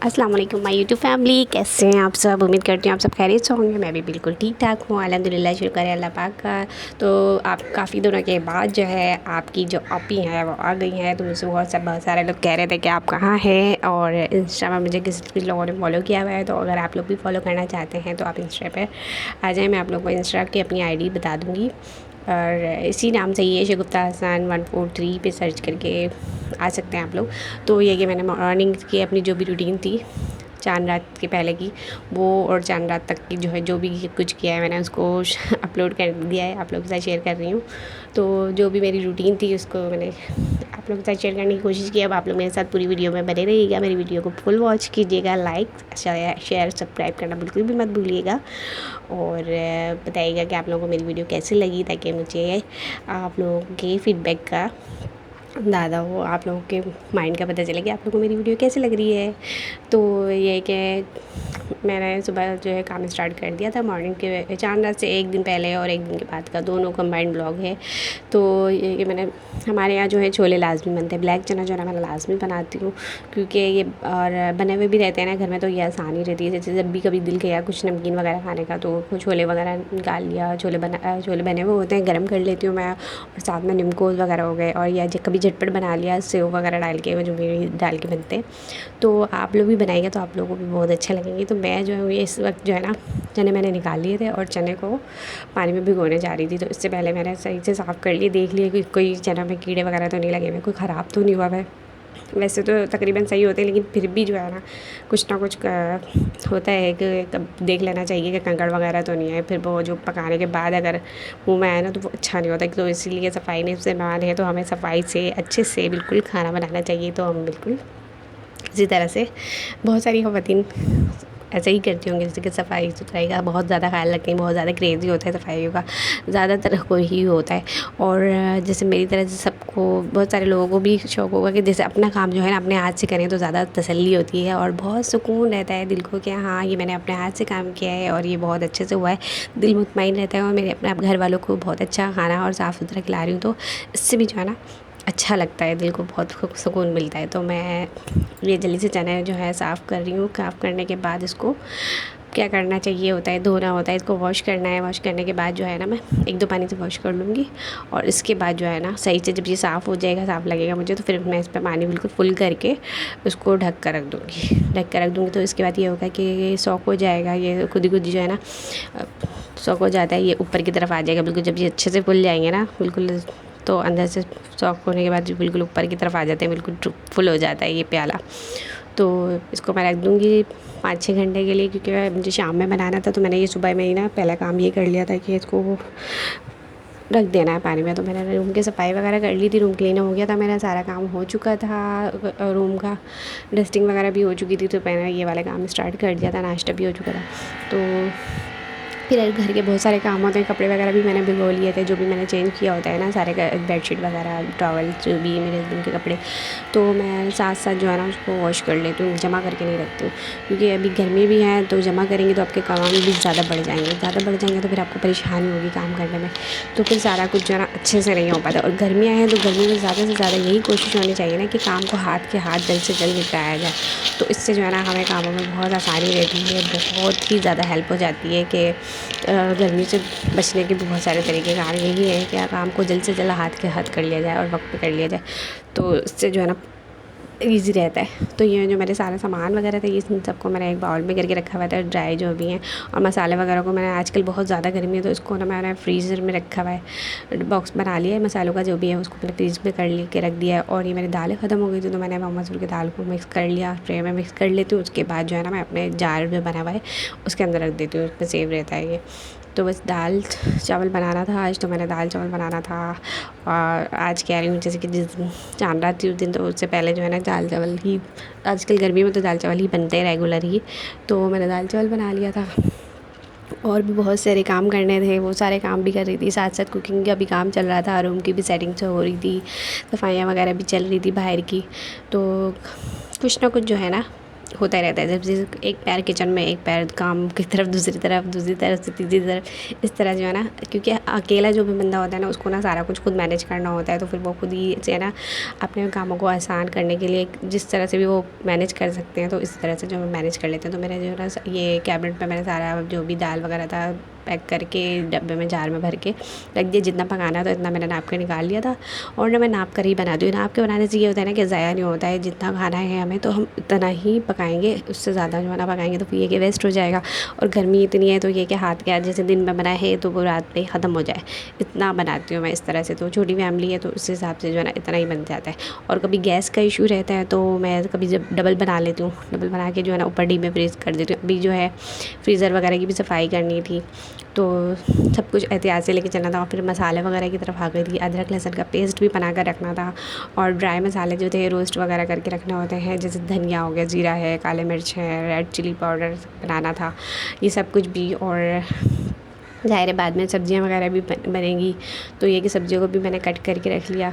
अस्सलाम वालेकुम my YouTube family, कैसे हैं आप सब। उम्मीद करती हूँ आप सब खैरियत से होंगे। मैं भी बिल्कुल ठीक ठाक हूँ, अल्हम्दुलिल्लाह, शुक्र है अल्लाह पाक का। तो आप काफ़ी दिनों के बाद जो है आपकी जो अपी है वो आ गई हैं। तो मुझसे बहुत सारे लोग कह रहे थे कि आप कहाँ हैं, और इंस्टा में मुझे कुछ लोगों ने फॉलो किया हुआ है। तो अगर आप लोग भी फॉलो करना चाहते हैं तो आप इंस्टा पर आ जाएँ। मैं आप लोग को इंस्टा की अपनी ID बता दूँगी, और इसी नाम से ये शगुफ्ता हसन 143 पे सर्च करके आ सकते हैं आप लोग। तो ये कि मैंने मॉर्निंग की अपनी जो भी रूटीन थी चांद रात के पहले की, वो और चांद रात तक की जो है जो भी कुछ किया है मैंने उसको अपलोड कर दिया है, आप लोगों के साथ शेयर कर रही हूँ। तो जो भी मेरी रूटीन थी उसको मैंने आप लोगों के साथ शेयर करने की कोशिश की। अब आप लोग मेरे साथ पूरी वीडियो में बने रहिएगा, मेरी वीडियो को फुल वॉच कीजिएगा, लाइक शेयर सब्सक्राइब करना बिल्कुल भी मत भूलिएगा, और बताइएगा कि आप लोगों को मेरी वीडियो कैसी लगी, ताकि मुझे आप लोगों के फीडबैक का अंदाज़ा हो, आप लोगों के माइंड का पता चले कि आप लोगों को मेरी वीडियो कैसी लग रही है। तो ये कि मैंने सुबह जो है काम स्टार्ट कर दिया था मॉर्निंग के चांद रात से एक दिन पहले और एक दिन के बाद का, दोनों कंबाइंड ब्लॉग है। तो ये कि मैंने हमारे यहाँ जो है छोले लाजमी बनते हैं, ब्लैक चना जो है ना मैं लाजमी बनाती हूँ, क्योंकि ये और बने हुए भी रहते हैं ना घर में, तो ये आसानी रहती है। जैसे जब भी कभी दिल किया कुछ नमकीन वगैरह खाने का तो छोले वगैरह निकाल लिया, छोले बने हुए होते हैं, गर्म कर लेती हूँ मैं, और साथ में निमकोज वगैरह हो गए, और या कभी झटपट बना लिया सेव वगैरह डाल के, वो जो मेरी डाल के बनते हैं। तो आप लोग भी बनाएंगे तो आप लोगों को भी बहुत अच्छे लगेंगे। तो मैं जो है ये इस वक्त जो है ना चने मैंने निकाल लिए थे, और चने को पानी में भिगोने जा रही थी। तो इससे पहले मैंने सही से साफ़ कर लिए, देख लिए कि कोई चना में कीड़े वगैरह तो नहीं लगे हुए, कोई ख़राब तो नहीं हुआ है। वैसे तो तकरीबन सही होते हैं, लेकिन फिर भी जो है ना कुछ ना कुछ होता है कि देख लेना चाहिए कि कंकड़ वगैरह तो नहीं है। फिर वो जो पकाने के बाद अगर मुँह में आए ना तो वो अच्छा नहीं होता। तो इसीलिए सफाई ने से मान है, तो हमें सफाई से अच्छे से बिल्कुल खाना बनाना चाहिए। तो हम बिल्कुल इसी तरह से बहुत सारी ख़वातीन ऐसे ही करती होंगी, जैसे कि सफाई सुथराई का बहुत ज़्यादा ख्याल रखती हैं, बहुत ज़्यादा क्रेज़ी होता है सफाइयों का, ज़्यादातर को ही होता है। और जैसे मेरी तरह से सबको, बहुत सारे लोगों को भी शौक़ होगा कि जैसे अपना काम जो है ना अपने हाथ से करें तो ज़्यादा तसल्ली होती है, और बहुत सुकून रहता है दिल को कि हाँ ये मैंने अपने हाथ से काम किया है और ये बहुत अच्छे से हुआ है। दिल मुतमईन रहता है, और मेरे अपने घर वालों को बहुत अच्छा खाना और साफ़ सुथरा खिला रही हूँ, तो इससे भी जो है ना अच्छा लगता है, दिल को बहुत सुकून मिलता है। तो मैं ये जल्दी से चने जो है साफ़ कर रही हूँ। साफ़ करने के बाद इसको क्या करना चाहिए होता है, धोना होता है, इसको वॉश करना है। वॉश करने के बाद जो है ना मैं 1-2 पानी से वॉश कर लूँगी, और इसके बाद जो है ना सही से जब ये साफ़ हो जाएगा, साफ़ लगेगा मुझे, तो फिर मैं इस पर पानी बिल्कुल फुल करके उसको ढक कर रख दूँगी। तो इसके बाद ये होगा कि ये सॉक हो जाएगा, ये खुद ही खुद जो है ना सॉक हो जाता है, ये ऊपर की तरफ आ जाएगा बिल्कुल। जब ये अच्छे से फुल जाएंगे ना बिल्कुल, तो अंदर से सॉफ्ट होने के बाद बिल्कुल ऊपर की तरफ आ जाते हैं, बिल्कुल फुल हो जाता है ये प्याला। तो इसको मैं रख दूँगी 5-6 घंटे के लिए, क्योंकि मुझे शाम में बनाना था। तो मैंने ये सुबह में ही ना पहला काम ये कर लिया था कि इसको रख देना है पानी में। तो मैंने रूम की सफाई वगैरह कर ली थी, रूम क्लीन हो गया था, मेरा सारा काम हो चुका था, रूम का डस्टिंग वगैरह भी हो चुकी थी। तो मैंने ये वाला काम स्टार्ट कर दिया था, नाश्ता भी हो चुका था। तो फिर घर के बहुत सारे काम होते हैं, कपड़े वगैरह भी मैंने भिगो लिए थे, जो भी मैंने चेंज किया होता है ना, सारे बेडशीट वगैरह, टॉवल, जो भी मेरे हस्बैंड के कपड़े, तो मैं साथ साथ जो है ना उसको वॉश कर लेती हूँ, जमा करके नहीं रखती हूँ। क्योंकि अभी गर्मी भी है, तो जमा करेंगे तो आपके काम भी ज़्यादा बढ़ जाएंगे, तो फिर आपको परेशानी होगी काम करने में, तो फिर सारा कुछ जो है ना अच्छे से नहीं हो पाता। और गर्मियाँ हैं तो गर्मी में ज़्यादा से ज़्यादा यही कोशिश होनी चाहिए ना कि काम को हाथ के हाथ जल्द से जल्द निपटाया जाए। तो इससे जो है ना हमें कामों में बहुत आसानी रहती है, बहुत ही ज़्यादा हेल्प हो जाती है कि गर्मी से बचने के भी बहुत सारे तरीके कार यही है कि काम को जल्द से जल्द हाथ के हाथ कर लिया जाए और वक्त पे कर लिया जाए, तो इससे जो है ना ईज़ी रहता है। तो ये जो मेरे सारे सामान वगैरह थे, ये सबको मैंने एक बाउल में करके रखा हुआ था, ड्राई जो भी हैं, और मसाले वगैरह को मैंने, आजकल बहुत ज़्यादा गर्मी है तो इसको ना मैंने फ्रीज़र में रखा हुआ है, बॉक्स बना लिया है मसालों का, जो भी है उसको मैंने फ्रीज में कर के रख दिया है। और ये मेरी दालें ख़त्म हो गई थी, तो मैंने मसूर की दाल को मिक्स कर लिया, ट्रे में मिक्स कर लेती हूँ। उसके बाद जो है ना मैं अपने जार में बना हुआ है उसके अंदर रख देती हूँ, उसमें सेव रहता है ये। तो बस दाल चावल बनाना था आज, तो मैंने दाल चावल बनाना था। और आज कह रही हूँ जैसे कि जिस दिन चांद रात थी उस दिन, तो उससे पहले जो है ना दाल चावल ही, आजकल गर्मी में तो दाल चावल ही बनते हैं रेगुलर ही, तो मैंने दाल चावल बना लिया था। और भी बहुत सारे काम करने थे, वो सारे काम भी कर रही थी, साथ साथ कुकिंग का भी काम चल रहा था, रूम की भी सेटिंग हो रही थी, सफाइयाँ वगैरह भी चल रही थी बाहर की। तो कुछ ना कुछ जो है ना होता ही रहता है। जब जैसे एक पैर किचन में, एक पैर काम की तरफ, दूसरी तरफ से तीसरी तरफ, इस तरह जो है ना, क्योंकि अकेला जो भी बंदा होता है ना, उसको ना सारा कुछ खुद मैनेज करना होता है। तो फिर वो खुद ही से ना अपने कामों को आसान करने के लिए जिस तरह से भी वो मैनेज कर सकते हैं, तो इस तरह से जो है मैनेज कर लेते हैं। तो मेरा जो है ना ये कैबिनेट में मैंने सारा जो भी दाल वगैरह था पैक करके डब्बे में, जार में भर के रख दिया। जितना पकाना था इतना मैंने नाप के निकाल लिया था। और ना मैं नाप कर ही बनाती हूँ। नाप के बनाने से ये होता है ना कि ज़ाया नहीं होता है। जितना खाना है हमें तो हम इतना ही पकाएंगे, उससे ज़्यादा जो है ना पकाएंगे तो फिर ये कि वेस्ट हो जाएगा। और गर्मी इतनी है तो ये कि हाथ के आज जैसे दिन में बनाए है तो वो रात में ख़त्म हो जाए, इतना बनाती हूँ मैं इस तरह से। तो छोटी फैमिली है तो उस हिसाब से जो है ना इतना ही बन जाता है। और कभी गैस का इशू रहता है तो मैं कभी जब डबल बना लेती हूँ, डबल बना के जो है ना ऊपर डी में फ्रीज़ कर देती हूँ। अभी जो है फ्रीज़र वगैरह की भी सफाई करनी थी, तो सब कुछ एहतियात से लेके चलना था। और फिर मसाले वगैरह की तरफ आ गई थी। अदरक लहसुन का पेस्ट भी बना कर रखना था। और ड्राई मसाले जो थे रोस्ट वगैरह करके रखने होते हैं, जैसे धनिया हो गया, ज़ीरा है, काले मिर्च है, रेड चिली पाउडर बनाना था, ये सब कुछ भी। और ज़ाहिर है बाद में सब्जियां वगैरह भी बनेंगी, तो ये कि सब्जियों को भी मैंने कट करके रख लिया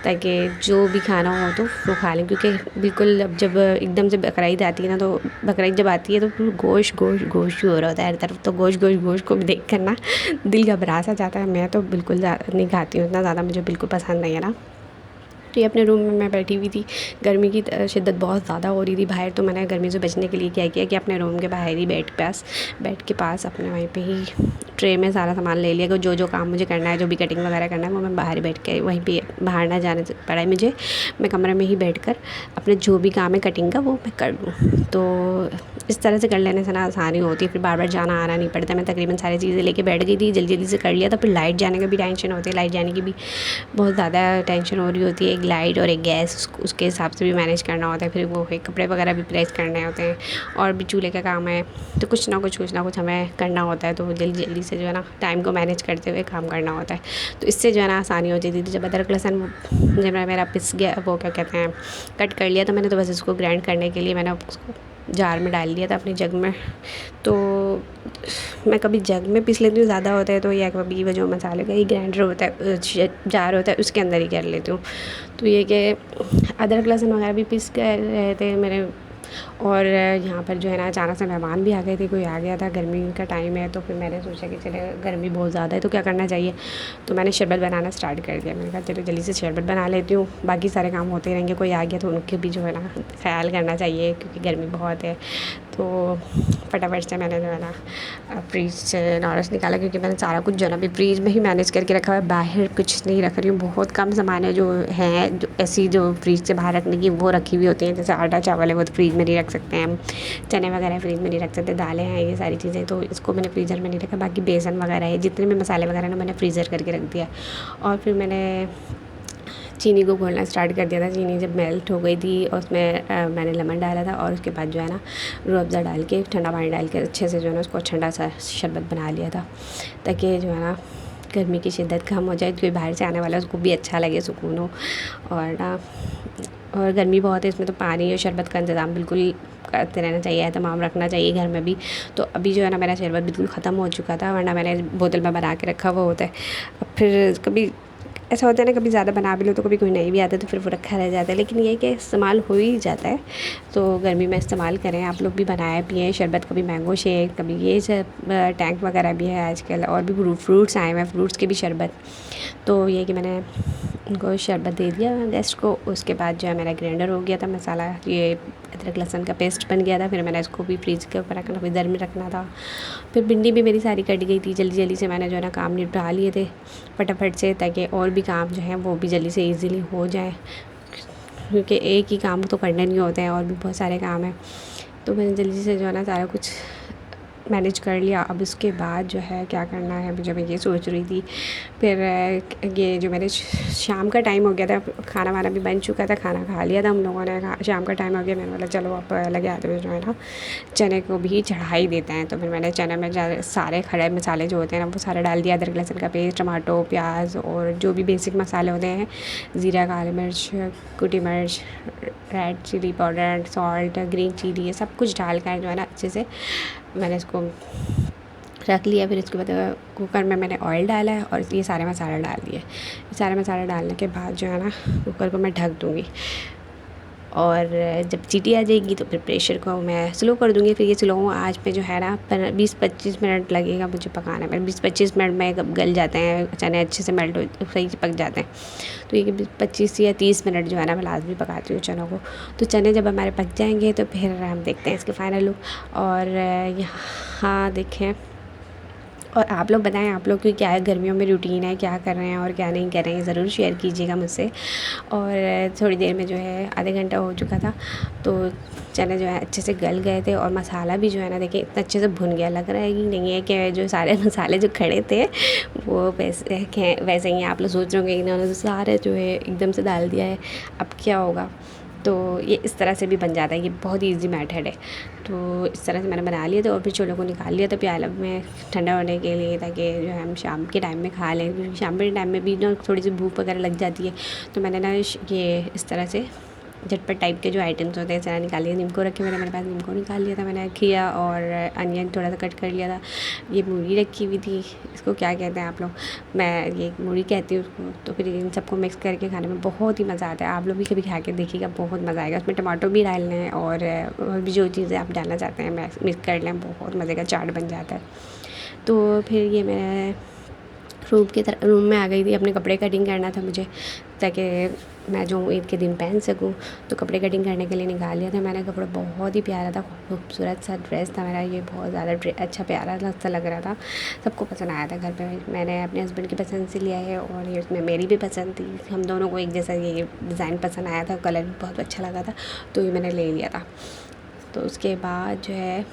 ताकि जो भी खाना हो तो वो खा लें। क्योंकि बिल्कुल अब जब एकदम से बकरीद आती है ना, तो बकरीद जब आती है तो फिर गोश्त गोश्त गोश्त ही हो रहा होता है हर तरफ। तो गोश्त गोश्त गोश्त को भी देख कर ना दिल घबरा सा जाता है। मैं तो बिल्कुल नहीं खाती हूँ, इतना ज़्यादा मुझे बिल्कुल पसंद नहीं है ना। तो ये अपने रूम में मैं बैठी हुई थी। गर्मी की शिद्दत बहुत ज़्यादा हो रही थी बाहर। तो मैंने गर्मी से बचने के लिए क्या किया कि अपने रूम के बाहर ही बेड के पास अपने वहीं पे ही ट्रे में सारा सामान ले लिया कि जो काम मुझे करना है, जो भी कटिंग वगैरह करना है, वो मैं बाहर ही बैठ के वहीं पे, बाहर ना जाने पड़ा है मुझे। मैं कमरे में ही बैठ कर अपने जो भी काम है कटिंग का वो मैं कर लूँ। तो इस तरह से कर लेने से ना आसानी होती है, फिर बार बार जाना आना नहीं पड़ता। मैं तकरीबन सारी चीज़ें लेके बैठ गई थी, जल्दी जल्दी से कर लिया था। फिर लाइट जाने का भी टेंशन होती है, लाइट जाने की भी बहुत ज़्यादा टेंशन हो रही होती है। एक लाइट और एक गैस, उसके हिसाब से भी मैनेज करना होता है। फिर वो कपड़े वगैरह भी प्रेस करने होते हैं, और भी चूल्हे का काम है। तो कुछ ना कुछ हमें करना होता है। तो जल्दी जल्दी से जो है ना टाइम को मैनेज करते हुए काम करना होता है। तो इससे जो है ना आसानी हो जाती थी। जब अदरक लहसुन जब मेरा पिस गया, वो क्या कहते हैं, कट कर लिया, तो मैंने तो बस इसको ग्राइंड करने के लिए मैंने उसको जार में डाल दिया था, अपने जग में। तो मैं कभी जग में पीस लेती हूँ, ज़्यादा होता है तो, या कभी वो जो मसाले का ही ग्राइंडर होता है, जार होता है, उसके अंदर ही कर लेती हूँ। तो ये कि अदरक लहसुन वगैरह भी पीस कर रहे थे मेरे। और यहाँ पर जो है ना अचानक से मेहमान भी आ गए थे, कोई आ गया था, गर्मी का टाइम है। तो फिर मैंने सोचा कि चले, गर्मी बहुत ज़्यादा है तो क्या करना चाहिए। तो मैंने शरबत बनाना स्टार्ट कर दिया। मैंने कहा चलो जल्दी से शरबत बना लेती हूँ, बाकी सारे काम होते रहेंगे। कोई आ गया तो उनके भी जो है ना ख्याल करना चाहिए, क्योंकि गर्मी बहुत है। तो फटाफट से मैंने जो है ना फ्रीज से नॉर्स निकाला, क्योंकि मैंने सारा कुछ जो है ना अभी फ्रीज में ही मैनेज करके रखा है, बाहर कुछ नहीं रख रही हूँ। बहुत कम सामान है जो है, जो ऐसी जो फ्रीज से बाहर रखने की वो रखी हुई होती हैं। जैसे आटा चावल है वो तो फ्रीज में नहीं रख सकते हैं हम, चने वगैरह फ्रीज में नहीं रख सकते, दालें हैं, ये सारी चीज़ें, तो इसको मैंने फ्रीज़र में नहीं रखा। बाकी बेसन वगैरह है, जितने भी मसाले वगैरह ना मैंने फ्रीज़र करके रख दिया। और फिर मैंने चीनी को घोलना स्टार्ट कर दिया था। चीनी जब मेल्ट हो गई थी और उसमें मैंने लेमन डाला था, और उसके बाद जो है ना रूह अफ़ज़ा डाल के, ठंडा पानी डाल के अच्छे से जो है ना उसको ठंडा सा शरबत बना लिया था, ताकि जो है ना गर्मी की शिद्दत कम हो जाए। कोई बाहर से आने वाला उसको भी अच्छा लगे, सुकून हो। और ना, और गर्मी बहुत है, इसमें तो पानी और शरबत का इंतज़ाम बिल्कुल करते रहना चाहिए, तमाम रखना चाहिए घर में भी। तो अभी जो है ना मेरा शरबत बिल्कुल ख़त्म हो चुका था, वरना मैंने बोतल में बना के रखा हुआ होता है। अब फिर कभी ऐसा होता है ना, कभी ज़्यादा बना भी लो तो कभी कोई नहीं भी आता तो फिर वो रखा रह जाता है। लेकिन ये कि इस्तेमाल हो ही जाता है, तो गर्मी में इस्तेमाल करें। आप लोग भी बनाए पिए शरबत, कभी मैंगो शेक, कभी ये सब टैंक वगैरह भी है आजकल, और भी फ्रूट्स आए हुए हैं, फ्रूट्स के भी शरबत। तो ये कि मैंने उनको शरबत दे दिया गेस्ट को। उसके बाद जो है मेरा ग्राइंडर हो गया था मसाला, ये अदरक लहसुन का पेस्ट बन गया था। फिर मैंने इसको भी फ्रीज के ऊपर रखना, फ्रीज़र में रखना था। फिर भिंडी भी मेरी सारी कट गई थी, जल्दी जल्दी से मैंने जो है ना काम निपटा लिए थे फटाफट से, ताकि और भी काम जो है वो भी जल्दी से ईज़िली हो जाए, क्योंकि एक ही काम तो करने नहीं होते हैं, और भी बहुत सारे काम हैं। तो मैंने जल्दी से जो है ना सारा कुछ मैनेज कर लिया। अब इसके बाद जो है क्या करना है मुझे, मैं ये सोच रही थी। फिर ये जो मेरे शाम का टाइम हो गया था, खाना वाना भी बन चुका था, खाना खा लिया था हम लोगों ने, शाम का टाइम हो गया। मैंने बोला चलो अब लगे आते हुए जो है ना चने को भी चढ़ा ही देते हैं। तो फिर मैंने चने में सारे खड़े मसाले जो होते हैं ना वो सारे डाल दिया, अदरक लहसुन का पेस्ट, टमाटो, प्याज, और जो भी बेसिक मसाले होते हैं, ज़ीरा, काली मिर्च, कुटी मिर्च, red chilli powder, salt, green chilli, ये सब कुछ डाल कर जो है ना अच्छे से मैंने इसको रख लिया। फिर इसके बाद कुकर में मैंने ऑयल डाला है और ये सारे मसाले डाल दिए। ये सारे मसाले डालने के बाद जो है ना कुकर को मैं ढक दूँगी। और जब सीटी आ जाएगी तो फिर प्रेशर को मैं स्लो कर दूँगी। फिर ये स्लो आँच पे जो है ना 20-25 मिनट लगेगा मुझे पकाने में। 20-25 मिनट में गल जाते हैं चने, अच्छे से मेल्ट हो, सही से पक जाते हैं। तो ये 25 या 30 मिनट जो है ना मैं लाजमी पकाती हूँ चनों को। तो चने जब हमारे पक जाएंगे तो फिर हम देखते हैं इसके फाइनल लुक। और यहाँ देखें, और आप लोग बताएं आप लोग की क्या है गर्मियों में रूटीन है, क्या कर रहे हैं और क्या नहीं कर रहे हैं, ज़रूर शेयर कीजिएगा मुझसे। और थोड़ी देर में जो है आधे घंटा हो चुका था तो चने जो है अच्छे से गल गए थे और मसाला भी जो है ना देखिए इतना अच्छे से भुन गया। लग रहा है कि नहीं है कि जो सारे मसाले जो खड़े थे वो वैसे ही आप लोग सोच रहे होंगे इन्होंने तो सारे जो है एकदम से डाल दिया है, अब क्या होगा। तो ये इस तरह से भी बन जाता है, ये बहुत ही ईजी मेथड है। तो इस तरह से मैंने बना लिया था और फिर छोलों को निकाल लिया था प्याला में ठंडा होने के लिए, ताकि जो है हम शाम के टाइम में खा लें, क्योंकि शाम के टाइम में भी ना थोड़ी सी भूख वगैरह लग जाती है। तो मैंने ना ये इस तरह से झटपट टाइप के जो आइटम्स होते हैं सारा निकाल लिया। नींबू रखे मैंने, मेरे पास नींबू निकाल लिया था मैंने, खीरा और अनियन थोड़ा सा कट कर लिया था। ये मूली रखी हुई थी, इसको क्या कहते हैं आप लोग, मैं ये मूली कहती हूँ उसको। तो फिर इन सबको मिक्स करके खाने में बहुत ही मज़ा आता है। आप लोग भी कभी खा के देखिएगा, बहुत मज़ा आएगा। उसमें टमाटो भी डालने हैं और भी जो चीज़ें आप डालना चाहते हैं मिक्स कर लें, बहुत मज़े का चाट बन जाता है। तो फिर ये मैं रूम में आ गई थी, अपने कपड़े कटिंग करना था मुझे, ताकि मैं जो ईद के दिन पहन सकूं। तो कपड़े कटिंग करने के लिए निकाल लिया था मैंने। कपड़ा बहुत ही प्यारा था, खूबसूरत सा ड्रेस था मेरा, ये बहुत ज़्यादा अच्छा प्यारा सा लग रहा था, सबको पसंद आया था घर पे। मैंने अपने हस्बैंड की पसंद से लिया है और ये उसमें मेरी भी पसंद थी, हम दोनों को एक जैसा ये डिज़ाइन पसंद आया था, कलर भी बहुत अच्छा लगा था, तो ये मैंने ले लिया था। तो उसके बाद जो है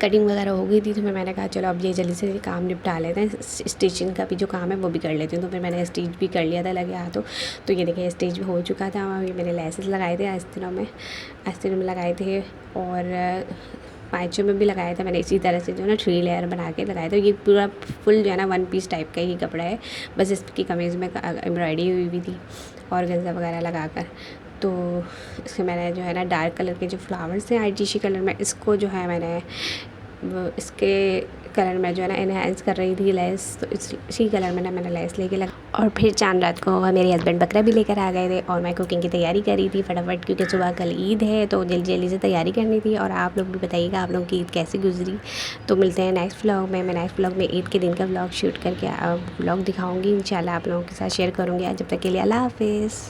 कटिंग वगैरह हो गई थी, तो मैंने कहा चलो अब ये जल्दी से काम निपटा लेते हैं, स्टिचिंग का भी जो काम है वो भी कर लेती हूँ। तो फिर मैंने स्टिच भी कर लिया था लगे हाथों। तो ये देखिए स्टिच भी हो चुका था और ये मैंने लेसेस लगाए थे आस्तीनों में लगाए थे और पाँचों में भी लगाया था मैंने। इसी तरह से जो है ना 3 लेयर बना के लगाया था। ये पूरा फुल जो है ना 1 पीस टाइप का ही कपड़ा है, बस इसकी कमीज़ में एम्ब्रॉयडरी हुई थी और गंजा वगैरह लगा कर। तो इसके मैंने जो है ना डार्क कलर के जो फ्लावर्स हैं आईटीसी कलर में, इसको जो है मैंने इसके कलर में जो है ना एनहेंस कर रही थी लेस। तो इसी कलर में ना मैंने लेस लेके लगा। और फिर चांद रात को मेरे हस्बैंड बकरा भी लेकर आ गए थे और मैं कुकिंग की तैयारी कर रही थी फटाफट, क्योंकि सुबह कल ईद है तो जल्दी जल्दी से तैयारी करनी थी। और आप लोग भी बताइएगा आप लोगों की ईद कैसी गुजरी। तो मिलते हैं नेक्स्ट व्लॉग में। मैं नेक्स्ट व्लॉग में ईद के दिन का व्लॉग शूट करके व्लॉग दिखाऊँगी, इंशाल्लाह आप लोगों के साथ शेयर करूँगी। जब तक के लिए अल्लाह हाफिज़।